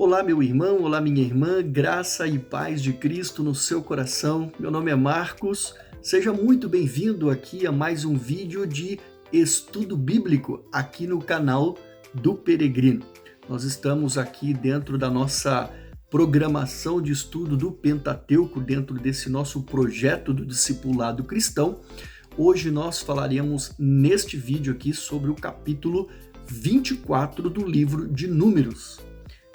Olá, meu irmão, olá, minha irmã, graça e paz de Cristo no seu coração. Meu nome é Marcos, seja muito bem-vindo aqui a mais um vídeo de estudo bíblico aqui no canal do Peregrino. Nós estamos aqui dentro da nossa programação de estudo do Pentateuco, dentro desse nosso projeto do discipulado cristão. Hoje nós falaremos neste vídeo aqui sobre o capítulo 24 do livro de Números.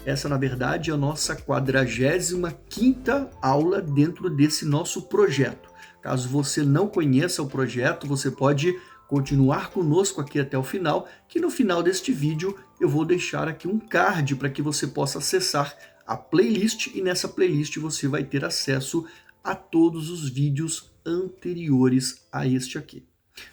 Essa, na verdade, é a nossa 45ª aula dentro desse nosso projeto. Caso você não conheça o projeto, você pode continuar conosco aqui até o final, que no final deste vídeo eu vou deixar aqui um card para que você possa acessar a playlist e nessa playlist você vai ter acesso a todos os vídeos anteriores a este aqui.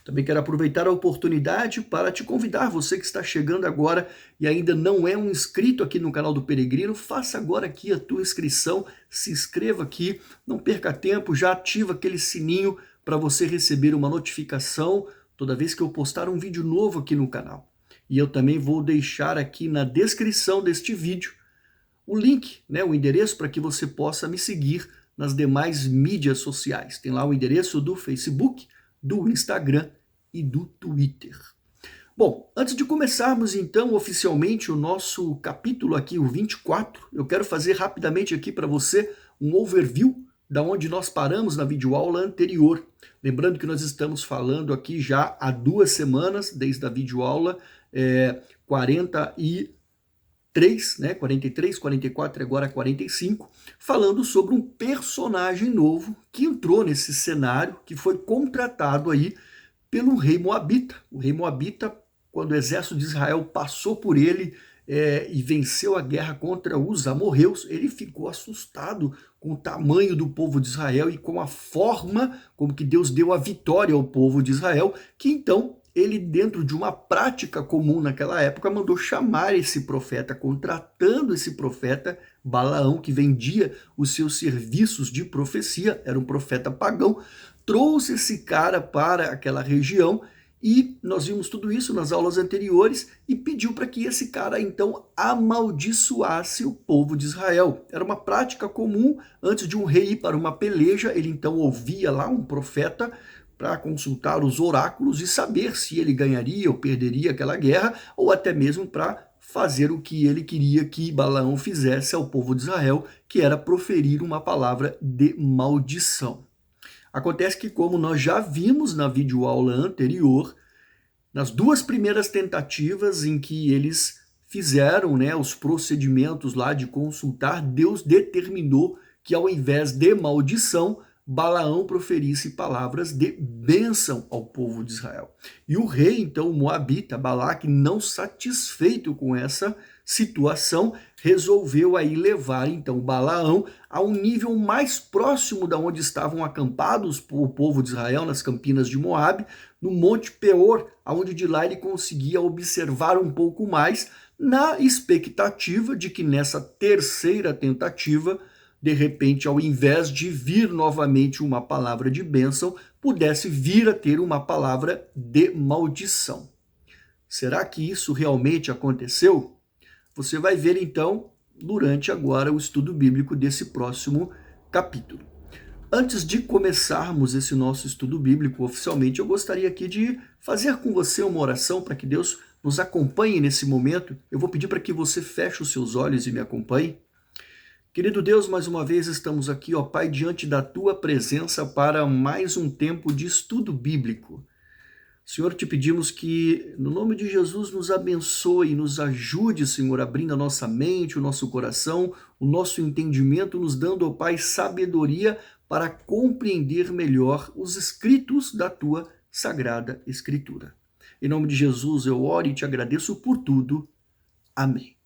Também quero aproveitar a oportunidade para te convidar, você que está chegando agora e ainda não é um inscrito aqui no canal do Peregrino, faça agora aqui a tua inscrição, se inscreva aqui, não perca tempo, já ativa aquele sininho para você receber uma notificação toda vez que eu postar um vídeo novo aqui no canal. E eu também vou deixar aqui na descrição deste vídeo o link, o endereço para que você possa me seguir nas demais mídias sociais. Tem lá o endereço do Facebook, do Instagram e do Twitter. Bom, antes de começarmos então oficialmente o nosso capítulo aqui, o 24, eu quero fazer rapidamente aqui para você um overview da onde nós paramos na videoaula anterior. Lembrando que nós estamos falando aqui já há 2 semanas, desde a videoaula 43, 44 e agora 45, falando sobre um personagem novo que entrou nesse cenário, que foi contratado aí pelo rei Moabita. O rei Moabita, quando o exército de Israel passou por ele e venceu a guerra contra os amorreus, ele ficou assustado com o tamanho do povo de Israel e com a forma como que Deus deu a vitória ao povo de Israel, que então ele, dentro de uma prática comum naquela época, mandou chamar esse profeta, contratando esse profeta, Balaão, que vendia os seus serviços de profecia, era um profeta pagão, trouxe esse cara para aquela região e nós vimos tudo isso nas aulas anteriores e pediu para que esse cara, então, amaldiçoasse o povo de Israel. Era uma prática comum, antes de um rei ir para uma peleja, ele então ouvia lá um profeta, para consultar os oráculos e saber se ele ganharia ou perderia aquela guerra, ou até mesmo para fazer o que ele queria que Balaão fizesse ao povo de Israel, que era proferir uma palavra de maldição. Acontece que, como nós já vimos na videoaula anterior, nas 2 primeiras tentativas em que eles fizeram os procedimentos lá de consultar, Deus determinou que ao invés de maldição, Balaão proferisse palavras de bênção ao povo de Israel. E o rei, então, Moabita, Balaque, não satisfeito com essa situação, resolveu aí levar, então, Balaão a um nível mais próximo da onde estavam acampados o povo de Israel, nas campinas de Moabe, no Monte Peor, aonde de lá ele conseguia observar um pouco mais, na expectativa de que nessa terceira tentativa, de repente, ao invés de vir novamente uma palavra de bênção, pudesse vir a ter uma palavra de maldição. Será que isso realmente aconteceu? Você vai ver, então, durante agora o estudo bíblico desse próximo capítulo. Antes de começarmos esse nosso estudo bíblico oficialmente, eu gostaria aqui de fazer com você uma oração para que Deus nos acompanhe nesse momento. Eu vou pedir para que você feche os seus olhos e me acompanhe. Querido Deus, mais uma vez estamos aqui, ó Pai, diante da Tua presença para mais um tempo de estudo bíblico. Senhor, te pedimos que, no nome de Jesus, nos abençoe e nos ajude, Senhor, abrindo a nossa mente, o nosso coração, o nosso entendimento, nos dando, ó Pai, sabedoria para compreender melhor os escritos da Tua Sagrada Escritura. Em nome de Jesus, eu oro e te agradeço por tudo. Amém.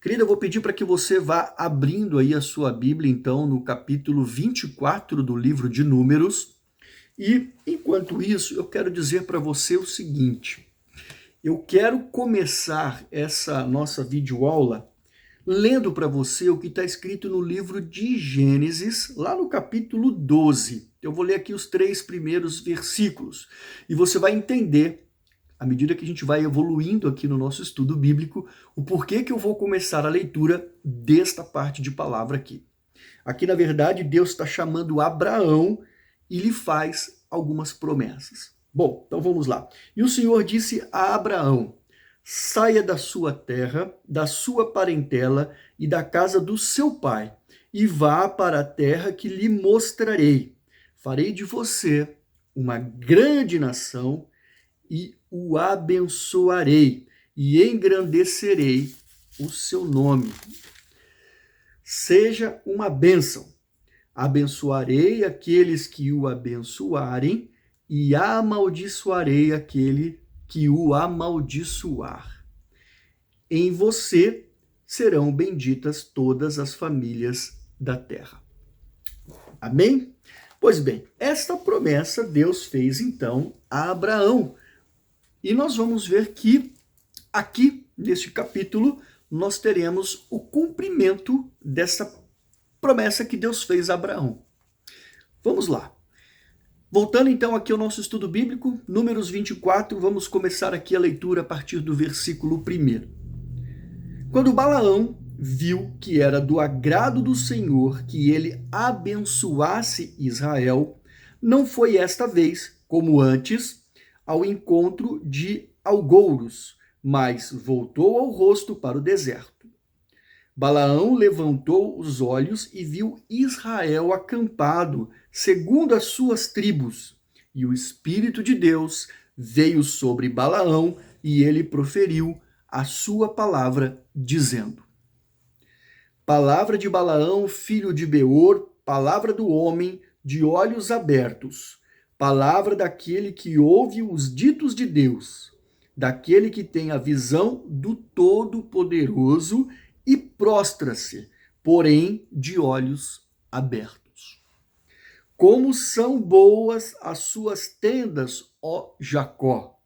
Querida, eu vou pedir para que você vá abrindo aí a sua Bíblia, então, no capítulo 24 do livro de Números. E, enquanto isso, eu quero dizer para você o seguinte. Eu quero começar essa nossa videoaula lendo para você o que está escrito no livro de Gênesis, lá no capítulo 12. Eu vou ler aqui os 3 primeiros versículos. E você vai entender à medida que a gente vai evoluindo aqui no nosso estudo bíblico, o porquê que eu vou começar a leitura desta parte de palavra aqui. Aqui, na verdade, Deus está chamando Abraão e lhe faz algumas promessas. Bom, então vamos lá. E o Senhor disse a Abraão: saia da sua terra, da sua parentela e da casa do seu pai, e vá para a terra que lhe mostrarei. Farei de você uma grande nação e o abençoarei e engrandecerei o seu nome. Seja uma bênção. Abençoarei aqueles que o abençoarem e amaldiçoarei aquele que o amaldiçoar. Em você serão benditas todas as famílias da terra. Amém? Pois bem, esta promessa Deus fez então a Abraão. E nós vamos ver que aqui, neste capítulo, nós teremos o cumprimento dessa promessa que Deus fez a Abraão. Vamos lá. Voltando então aqui ao nosso estudo bíblico, Números 24, vamos começar aqui a leitura a partir do versículo 1. Quando Balaão viu que era do agrado do Senhor que ele abençoasse Israel, não foi esta vez, como antes, ao encontro de algouros, mas voltou ao rosto para o deserto. Balaão levantou os olhos e viu Israel acampado, segundo as suas tribos. E o Espírito de Deus veio sobre Balaão e ele proferiu a sua palavra, dizendo: palavra de Balaão, filho de Beor, palavra do homem de olhos abertos, palavra daquele que ouve os ditos de Deus, daquele que tem a visão do Todo-Poderoso e prostra-se, porém de olhos abertos. Como são boas as suas tendas, ó Jacó!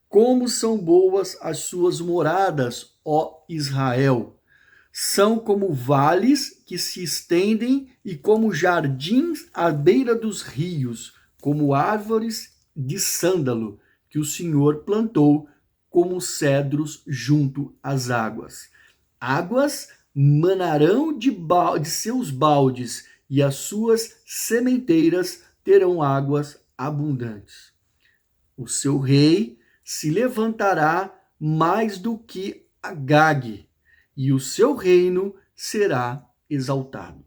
Como são boas as suas moradas, ó Israel! São como vales que se estendem e como jardins à beira dos rios, como árvores de sândalo que o Senhor plantou, como cedros junto às águas. Águas manarão de seus baldes, e as suas sementeiras terão águas abundantes. O seu rei se levantará mais do que Agag, e o seu reino será exaltado.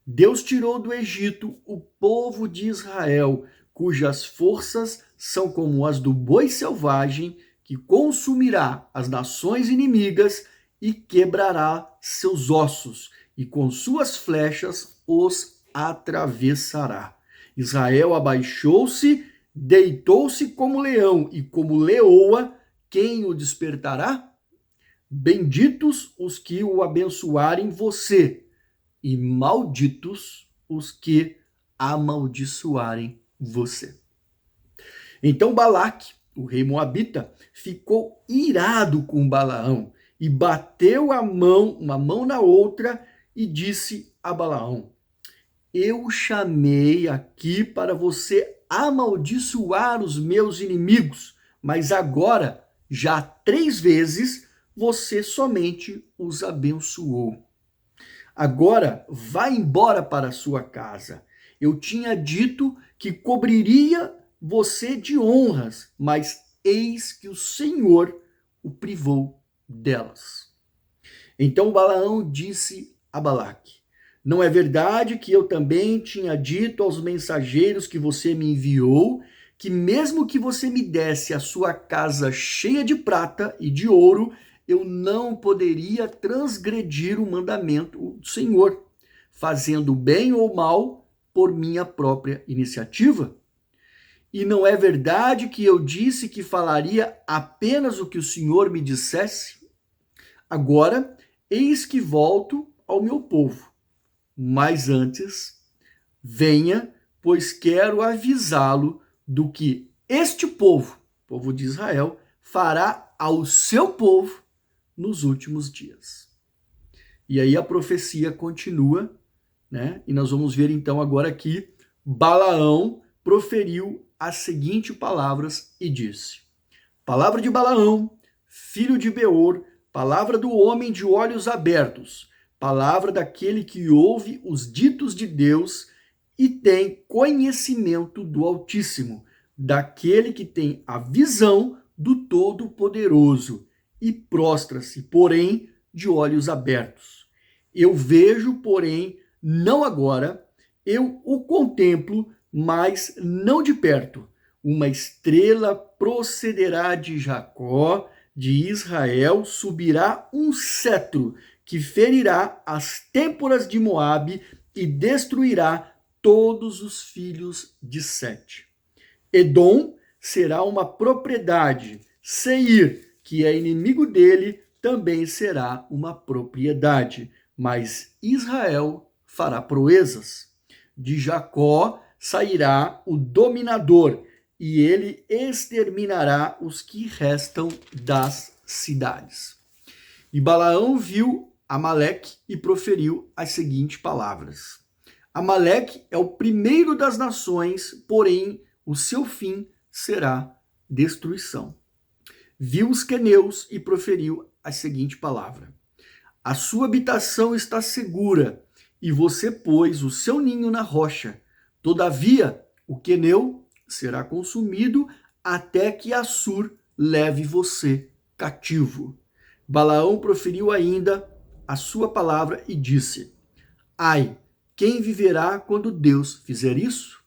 Deus tirou do Egito o povo de Israel, cujas forças são como as do boi selvagem, que consumirá as nações inimigas e quebrará seus ossos, e com suas flechas os atravessará. Israel abaixou-se, deitou-se como leão, e como leoa, quem o despertará? Benditos os que o abençoarem você, e malditos os que amaldiçoarem você. Então Balaque, o rei moabita, ficou irado com Balaão, e bateu uma mão na outra, e disse a Balaão: eu chamei aqui para você amaldiçoar os meus inimigos, mas agora, já 3 vezes, você somente os abençoou. Agora, vá embora para a sua casa. Eu tinha dito que cobriria você de honras, mas eis que o Senhor o privou delas. Então Balaão disse a Balaque: não é verdade que eu também tinha dito aos mensageiros que você me enviou, que mesmo que você me desse a sua casa cheia de prata e de ouro, eu não poderia transgredir o mandamento do Senhor, fazendo bem ou mal por minha própria iniciativa? E não é verdade que eu disse que falaria apenas o que o Senhor me dissesse? Agora, eis que volto ao meu povo. Mas antes, venha, pois quero avisá-lo do que este povo, povo de Israel, fará ao seu povo nos últimos dias. E aí a profecia continua, né? E nós vamos ver então agora aqui, Balaão proferiu as seguintes palavras e disse: Palavra de Balaão, filho de Beor, palavra do homem de olhos abertos, palavra daquele que ouve os ditos de Deus e tem conhecimento do Altíssimo, daquele que tem a visão do Todo-Poderoso e prostra-se, porém, de olhos abertos. Eu vejo, porém, não agora, eu o contemplo, mas não de perto. Uma estrela procederá de Jacó, de Israel, subirá um cetro que ferirá as têmporas de Moabe e destruirá todos os filhos de Sete. Edom será uma propriedade, Seir, que é inimigo dele, também será uma propriedade, mas Israel fará proezas. De Jacó sairá o dominador, e ele exterminará os que restam das cidades. E Balaão viu Amaleque e proferiu as seguintes palavras. Amaleque é o primeiro das nações, porém o seu fim será destruição. Viu os queneus e proferiu a seguinte palavra. A sua habitação está segura, e você pôs o seu ninho na rocha. Todavia, o queneu será consumido até que Assur leve você cativo. Balaão proferiu ainda a sua palavra e disse: Ai, quem viverá quando Deus fizer isso?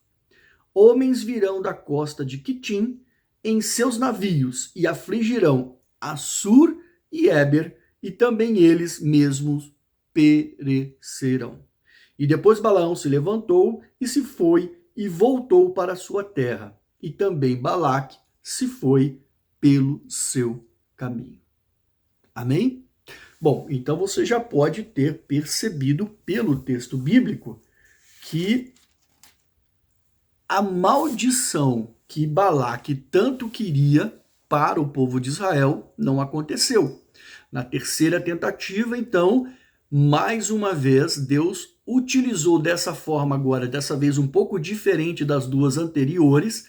Homens virão da costa de Quitim em seus navios e afligirão Assur e Éber, e também eles mesmos perecerão. E depois Balaão se levantou e se foi e voltou para a sua terra. E também Balaque se foi pelo seu caminho. Amém? Bom, então você já pode ter percebido pelo texto bíblico que a maldição que Balaque tanto queria para o povo de Israel não aconteceu. Na terceira tentativa, então, mais uma vez, Deus utilizou dessa forma agora, dessa vez um pouco diferente das duas anteriores.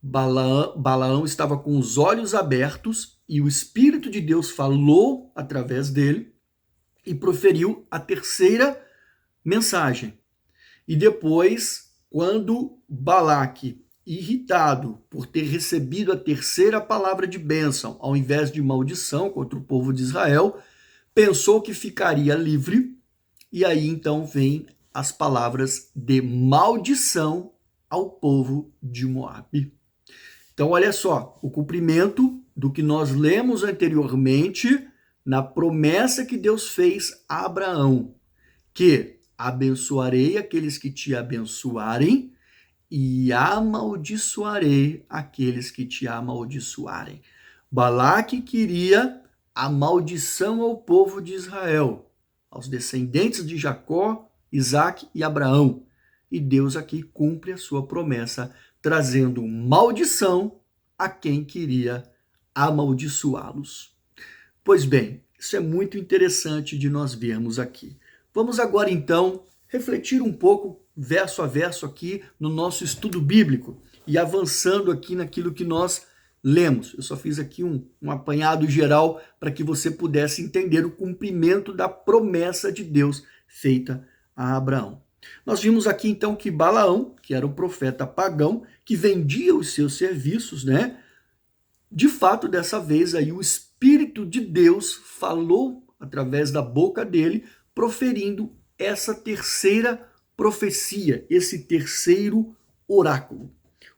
Balaão estava com os olhos abertos e o Espírito de Deus falou através dele e proferiu a terceira mensagem. E depois, quando Balaque, irritado por ter recebido a terceira palavra de bênção, ao invés de maldição contra o povo de Israel, pensou que ficaria livre, e aí então vem as palavras de maldição ao povo de Moabe. Então, olha só, o cumprimento do que nós lemos anteriormente na promessa que Deus fez a Abraão, que abençoarei aqueles que te abençoarem e amaldiçoarei aqueles que te amaldiçoarem. Balaque queria a maldição ao povo de Israel, aos descendentes de Jacó, Isaque e Abraão. E Deus aqui cumpre a sua promessa, trazendo maldição a quem queria amaldiçoá-los. Pois bem, isso é muito interessante de nós vermos aqui. Vamos agora, então, refletir um pouco, verso a verso aqui, no nosso estudo bíblico e avançando aqui naquilo que nós lemos. Eu só fiz aqui um apanhado geral para que você pudesse entender o cumprimento da promessa de Deus feita a Abraão. Nós vimos aqui então que Balaão, que era um profeta pagão, que vendia os seus serviços, né? De fato, dessa vez aí o Espírito de Deus falou através da boca dele, proferindo essa terceira profecia, esse terceiro oráculo.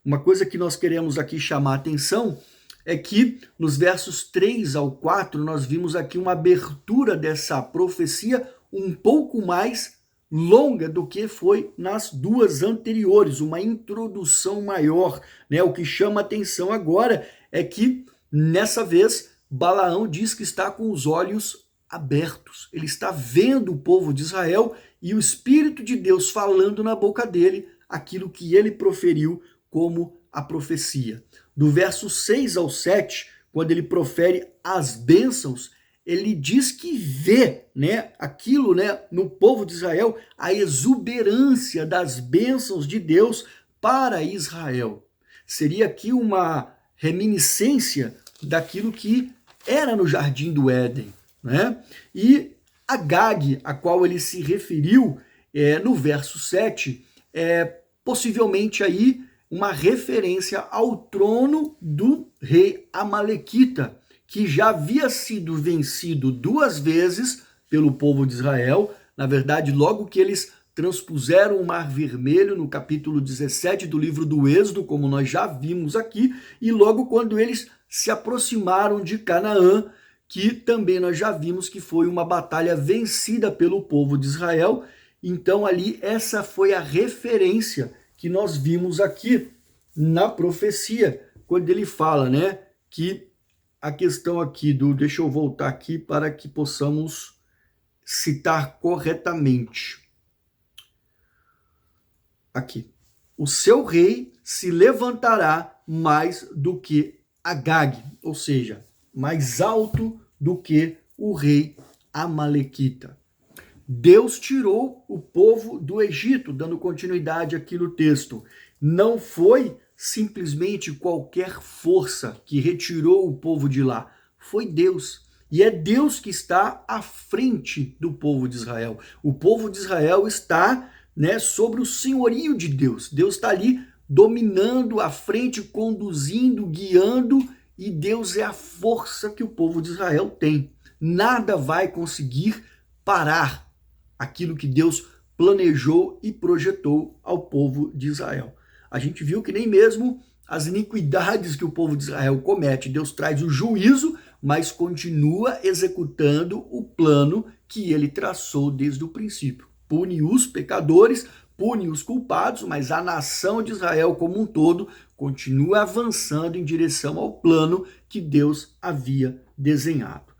Uma coisa que nós queremos aqui chamar a atenção é que nos versos 3 ao 4 nós vimos aqui uma abertura dessa profecia um pouco mais longa do que foi nas duas anteriores, uma introdução maior, né? O que chama atenção agora é que nessa vez Balaão diz que está com os olhos abertos. Ele está vendo o povo de Israel e o Espírito de Deus falando na boca dele aquilo que ele proferiu como a profecia. Do verso 6 ao 7, quando ele profere as bênçãos, ele diz que vê, né, aquilo, né, no povo de Israel, a exuberância das bênçãos de Deus para Israel. Seria aqui uma reminiscência daquilo que era no Jardim do Éden, né? E Agag, a qual ele se referiu no verso 7, é possivelmente aí uma referência ao trono do rei Amalequita, que já havia sido vencido 2 vezes pelo povo de Israel. Na verdade, logo que eles transpuseram o Mar Vermelho, no capítulo 17 do livro do Êxodo, como nós já vimos aqui, e logo quando eles se aproximaram de Canaã, que também nós já vimos que foi uma batalha vencida pelo povo de Israel. Então ali essa foi a referência que nós vimos aqui na profecia, quando ele fala, né, que a questão aqui deixa eu voltar aqui para que possamos citar corretamente. Aqui. O seu rei se levantará mais do que Agag, ou seja, mais alto do que o rei Amalequita. Deus tirou o povo do Egito, dando continuidade aqui no texto. Não foi simplesmente qualquer força que retirou o povo de lá, foi Deus. E é Deus que está à frente do povo de Israel. O povo de Israel está, né, sobre o senhorio de Deus. Deus está ali dominando à frente, conduzindo, guiando, e Deus é a força que o povo de Israel tem. Nada vai conseguir parar aquilo que Deus planejou e projetou ao povo de Israel. A gente viu que nem mesmo as iniquidades que o povo de Israel comete, Deus traz o juízo, mas continua executando o plano que ele traçou desde o princípio. Pune os pecadores, pune os culpados, mas a nação de Israel como um todo continua avançando em direção ao plano que Deus havia desenhado.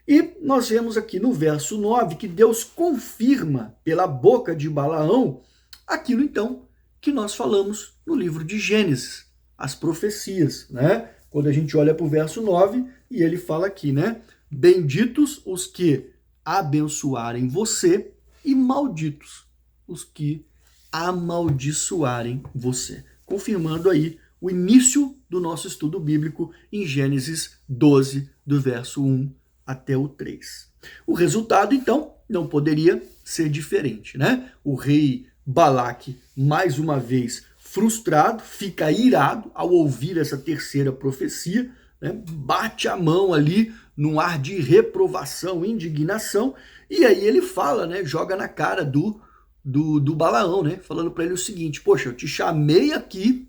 E nós vemos aqui no verso 9 que Deus confirma pela boca de Balaão aquilo então que nós falamos no livro de Gênesis, as profecias, né? Quando a gente olha para o verso 9 e ele fala aqui, né? Benditos os que abençoarem você e malditos os que amaldiçoarem você. Confirmando aí o início do nosso estudo bíblico em Gênesis 12, do verso 1 até o 3. O resultado, então, não poderia ser diferente, né? O rei Balaque, mais uma vez frustrado, fica irado ao ouvir essa terceira profecia, né? Bate a mão ali num ar de reprovação, indignação, e aí ele fala, né? Joga na cara do Balaão, né? Falando para ele o seguinte: poxa, eu te chamei aqui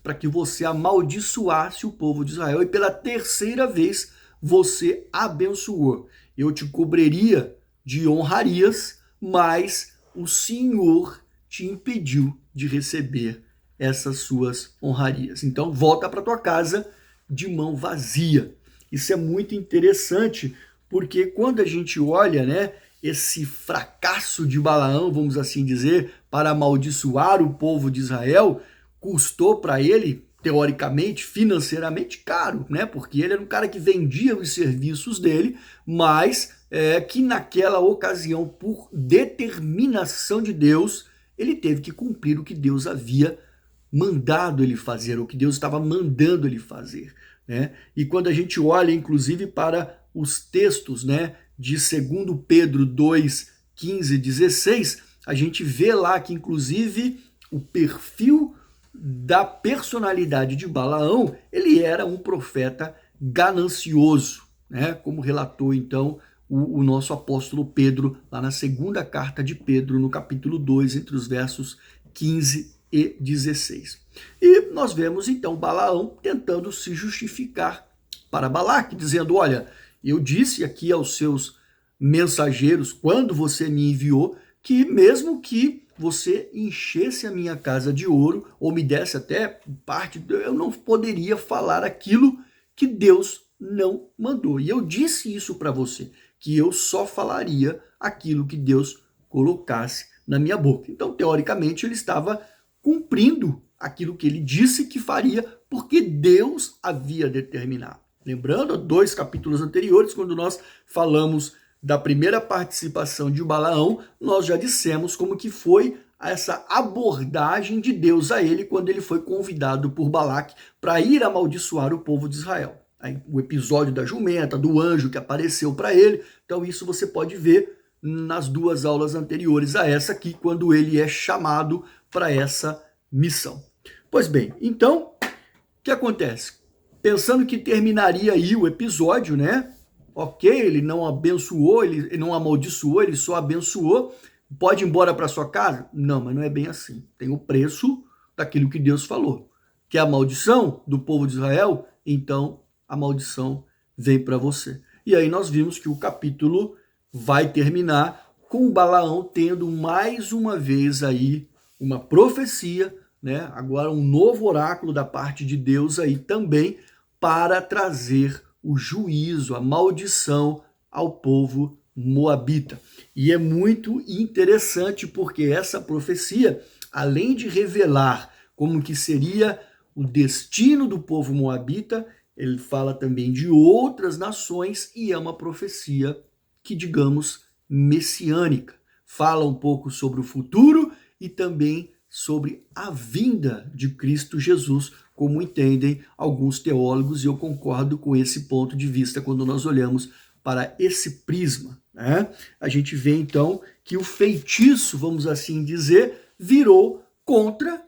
para que você amaldiçoasse o povo de Israel, e pela terceira vez você abençoou. Eu te cobriria de honrarias, mas o Senhor te impediu de receber essas suas honrarias. Então, volta para tua casa de mão vazia. Isso é muito interessante, porque quando a gente olha, né, esse fracasso de Balaão, vamos assim dizer, para amaldiçoar o povo de Israel, custou para ele, teoricamente, financeiramente caro, né? Porque ele era um cara que vendia os serviços dele, mas que naquela ocasião, por determinação de Deus, ele teve que cumprir o que Deus havia mandado ele fazer, o que Deus estava mandando ele fazer, né? E quando a gente olha, inclusive, para os textos, né, de 2 Pedro 2, 15 e 16, a gente vê lá que, inclusive, o perfil da personalidade de Balaão, ele era um profeta ganancioso, né? Como relatou, então, o nosso apóstolo Pedro, lá na segunda carta de Pedro, no capítulo 2, entre os versos 15 e 16. E nós vemos, então, Balaão tentando se justificar para Balaque, dizendo: olha, eu disse aqui aos seus mensageiros, quando você me enviou, que mesmo que você enchesse a minha casa de ouro, ou me desse até parte, eu não poderia falar aquilo que Deus não mandou. E eu disse isso para você, que eu só falaria aquilo que Deus colocasse na minha boca. Então, teoricamente, ele estava cumprindo aquilo que ele disse que faria, porque Deus havia determinado. Lembrando, 2 capítulos anteriores, quando nós falamos da primeira participação de Balaão, nós já dissemos como que foi essa abordagem de Deus a ele quando ele foi convidado por Balaque para ir amaldiçoar o povo de Israel. o episódio da jumenta, do anjo que apareceu para ele. Então isso você pode ver nas 2 aulas anteriores a essa aqui, quando ele é chamado para essa missão. Pois bem, então, o que acontece? Pensando que terminaria aí o episódio, né? Ok, ele não abençoou, ele não amaldiçoou, ele só abençoou. Pode ir embora para sua casa? Não, mas não é bem assim. Tem o preço daquilo que Deus falou. Que é a maldição do povo de Israel, então a maldição vem para você. E aí nós vimos que o capítulo vai terminar com Balaão tendo mais uma vez aí uma profecia, né? Agora um novo oráculo da parte de Deus aí também para trazer o juízo, a maldição ao povo moabita. E é muito interessante porque essa profecia, além de revelar como que seria o destino do povo moabita, ele fala também de outras nações e é uma profecia que, digamos, messiânica. Fala um pouco sobre o futuro e também sobre a vinda de Cristo Jesus, como entendem alguns teólogos, e eu concordo com esse ponto de vista quando nós olhamos para esse prisma, né? A gente vê então que o feitiço, vamos assim dizer, virou contra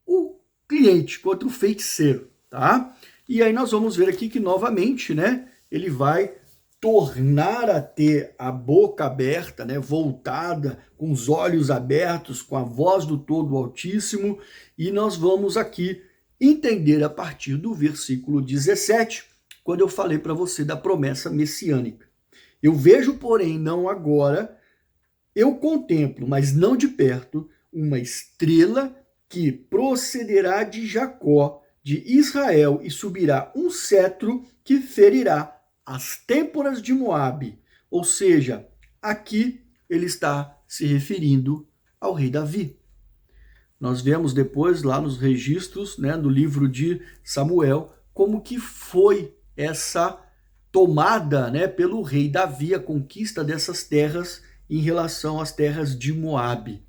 o cliente, contra o feiticeiro, tá? E aí nós vamos ver aqui que novamente, né, ele vai tornar a ter a boca aberta, né, voltada, com os olhos abertos, com a voz do Todo Altíssimo, e nós vamos aqui entender a partir do versículo 17, quando eu falei para você da promessa messiânica. Eu vejo, porém, não agora, eu contemplo, mas não de perto, uma estrela que procederá de Jacó, de Israel, e subirá um cetro que ferirá as têmporas de Moabe. Ou seja, aqui ele está se referindo ao rei Davi. Nós vemos depois lá nos registros, né, do livro de Samuel, como que foi essa tomada, né, pelo rei Davi, a conquista dessas terras em relação às terras de Moabe.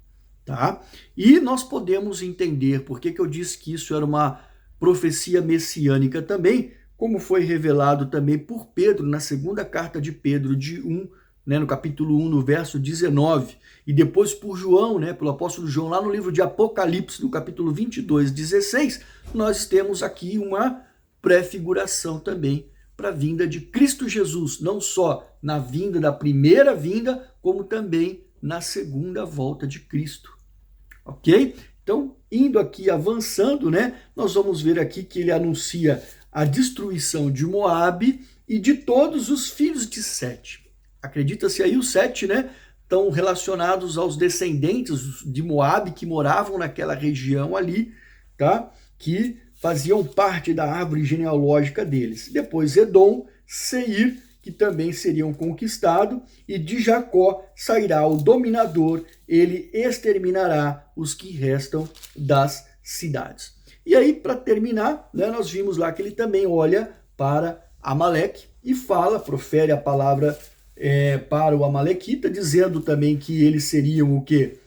Tá? E nós podemos entender por que eu disse que isso era uma profecia messiânica também, como foi revelado também por Pedro na segunda carta de Pedro, né, no capítulo 1, no verso 19, e depois por João, né, pelo apóstolo João, lá no livro de Apocalipse, no capítulo 22, 16, nós temos aqui uma prefiguração também para a vinda de Cristo Jesus, não só na vinda da primeira vinda, como também na segunda volta de Cristo. Ok? Então, indo aqui, avançando, né, nós vamos ver aqui que ele anuncia a destruição de Moabe e de todos os filhos de Sete. Acredita-se aí os Sete, né, estão relacionados aos descendentes de Moabe que moravam naquela região ali, tá? Que faziam parte da árvore genealógica deles. Depois Edom, Seir, que também seriam conquistados, e de Jacó sairá o dominador, ele exterminará os que restam das cidades. E aí, para terminar, né, nós vimos lá que ele também olha para Amaleque e fala, profere a palavra para o Amalequita, dizendo também que eles seriam o quê?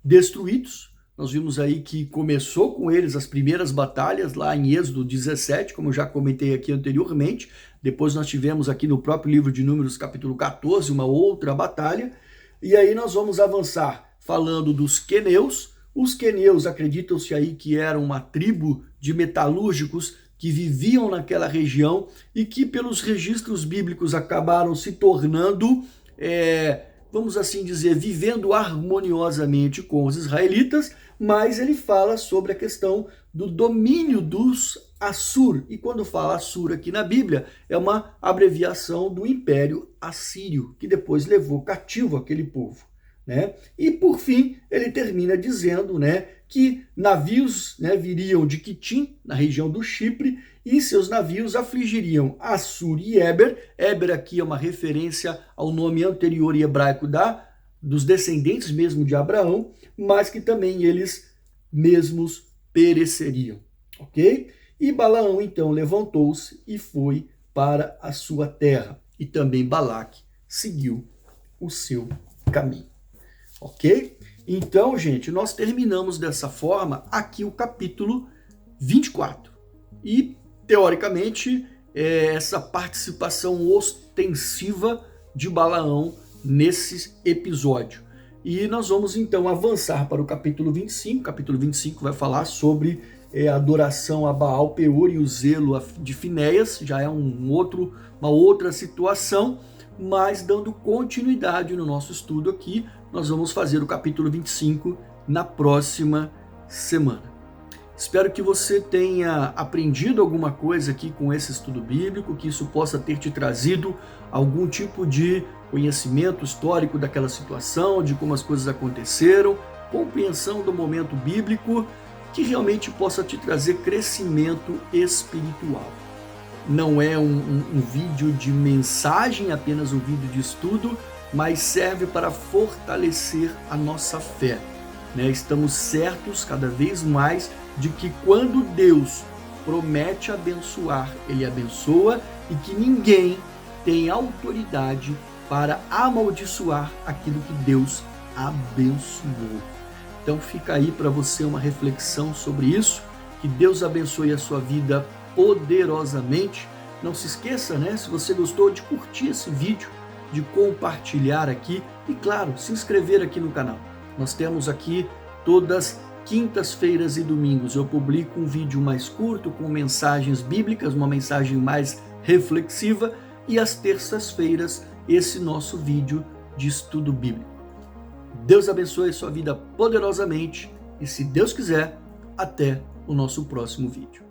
Destruídos. Nós vimos aí que começou com eles as primeiras batalhas lá em Êxodo 17, como eu já comentei aqui anteriormente. Depois nós tivemos aqui no próprio livro de Números, capítulo 14, uma outra batalha. E aí nós vamos avançar falando dos queneus. Os queneus, acreditam-se aí que eram uma tribo de metalúrgicos que viviam naquela região e que pelos registros bíblicos acabaram se tornando, vamos assim dizer, vivendo harmoniosamente com os israelitas, mas ele fala sobre a questão do domínio dos Assur. E quando fala Assur aqui na Bíblia, é uma abreviação do Império Assírio, que depois levou cativo aquele povo. Né? E por fim, ele termina dizendo, né, que navios, né, viriam de Quitim, na região do Chipre, e seus navios afligiriam Assur e Éber. Éber aqui é uma referência ao nome anterior em hebraico dos descendentes mesmo de Abraão, mas que também eles mesmos pereceriam. Ok? E Balaão então levantou-se e foi para a sua terra. E também Balaque seguiu o seu caminho. Ok? Então, gente, nós terminamos dessa forma aqui o capítulo 24. E, teoricamente, essa participação ostensiva de Balaão nesse episódio. E nós vamos então avançar para o capítulo 25. O capítulo 25 vai falar sobre a adoração a Baal Peor e o zelo de Finéias. Já é uma outra situação, mas dando continuidade no nosso estudo aqui, nós vamos fazer o capítulo 25 na próxima semana. Espero que você tenha aprendido alguma coisa aqui com esse estudo bíblico, que isso possa ter te trazido algum tipo de conhecimento histórico daquela situação, de como as coisas aconteceram, compreensão do momento bíblico, que realmente possa te trazer crescimento espiritual. Não é um vídeo de mensagem, apenas um vídeo de estudo, mas serve para fortalecer a nossa fé. Estamos certos cada vez mais de que quando Deus promete abençoar, Ele abençoa, e que ninguém tem autoridade para amaldiçoar aquilo que Deus abençoou. Então fica aí para você uma reflexão sobre isso. Que Deus abençoe a sua vida poderosamente. Não se esqueça, se você gostou, de curtir esse vídeo, de compartilhar aqui e, claro, se inscrever aqui no canal. Nós temos aqui todas quintas-feiras e domingos eu publico um vídeo mais curto com mensagens bíblicas, uma mensagem mais reflexiva, e às terças-feiras esse nosso vídeo de estudo bíblico. Deus abençoe a sua vida poderosamente e, se Deus quiser, até o nosso próximo vídeo.